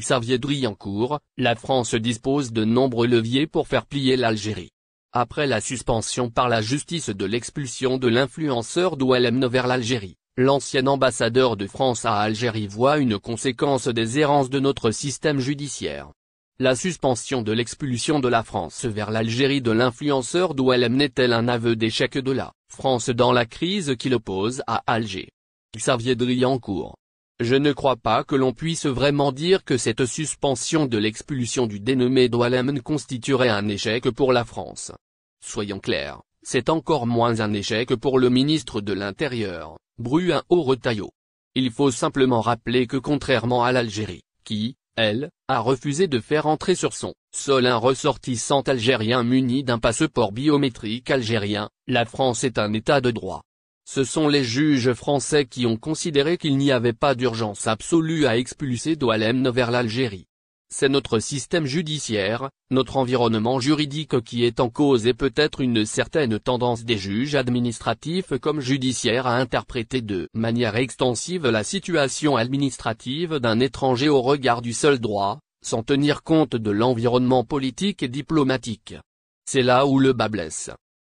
Xavier Driancourt, la France dispose de nombreux leviers pour faire plier l'Algérie. Après la suspension par la justice de l'expulsion de l'influenceur Doualemn vers l'Algérie, l'ancien ambassadeur de France à Algérie voit une conséquence des errances de notre système judiciaire. La suspension de l'expulsion de la France vers l'Algérie de l'influenceur Doualemn est-elle un aveu d'échec de la France dans la crise qui l'oppose à Alger? Xavier Driancourt. Je ne crois pas que l'on puisse vraiment dire que cette suspension de l'expulsion du dénommé Doualemn constituerait un échec pour la France. Soyons clairs, c'est encore moins un échec pour le ministre de l'Intérieur, Bruno Retailleau. Il faut simplement rappeler que contrairement à l'Algérie, qui, elle, a refusé de faire entrer sur son sol un ressortissant algérien muni d'un passeport biométrique algérien, la France est un État de droit. Ce sont les juges français qui ont considéré qu'il n'y avait pas d'urgence absolue à expulser Doualemn vers l'Algérie. C'est notre système judiciaire, notre environnement juridique qui est en cause et peut-être une certaine tendance des juges administratifs comme judiciaires à interpréter de manière extensive la situation administrative d'un étranger au regard du seul droit, sans tenir compte de l'environnement politique et diplomatique. C'est là où le bât blesse.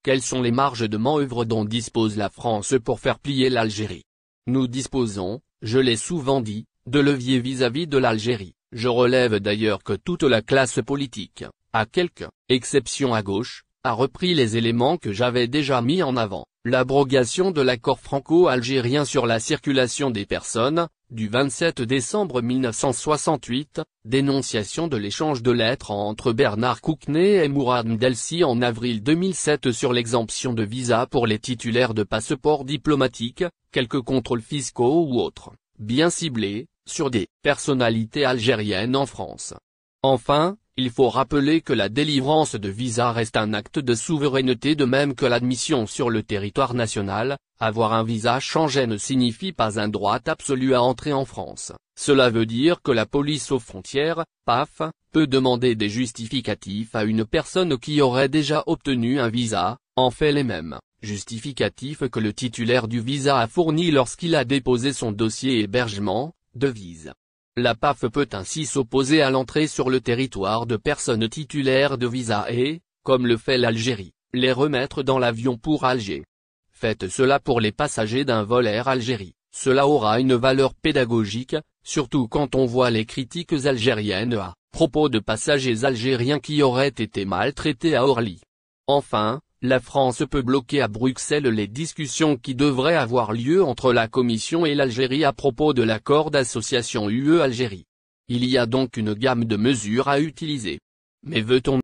Quelles sont les marges de manœuvre dont dispose la France pour faire plier l'Algérie? Nous disposons, je l'ai souvent dit, de leviers vis-à-vis de l'Algérie. Je relève d'ailleurs que toute la classe politique, à quelques exceptions à gauche, a repris les éléments que j'avais déjà mis en avant. L'abrogation de l'accord franco-algérien sur la circulation des personnes, du 27 décembre 1968, dénonciation de l'échange de lettres entre Bernard Kouchner et Mourad Mdelsi en avril 2007 sur l'exemption de visa pour les titulaires de passeports diplomatiques, quelques contrôles fiscaux ou autres, bien ciblés, sur des personnalités algériennes en France. Enfin, il faut rappeler que la délivrance de visa reste un acte de souveraineté de même que l'admission sur le territoire national. Avoir un visa Schengen ne signifie pas un droit absolu à entrer en France. Cela veut dire que la police aux frontières, PAF, peut demander des justificatifs à une personne qui aurait déjà obtenu un visa, en fait les mêmes justificatifs que le titulaire du visa a fourni lorsqu'il a déposé son dossier hébergement, devise. La PAF peut ainsi s'opposer à l'entrée sur le territoire de personnes titulaires de visa et, comme le fait l'Algérie, les remettre dans l'avion pour Alger. Faites cela pour les passagers d'un vol Air Algérie, cela aura une valeur pédagogique, surtout quand on voit les critiques algériennes à propos de passagers algériens qui auraient été maltraités à Orly. Enfin, la France peut bloquer à Bruxelles les discussions qui devraient avoir lieu entre la Commission et l'Algérie à propos de l'accord d'association UE-Algérie. Il y a donc une gamme de mesures à utiliser. Mais veut-on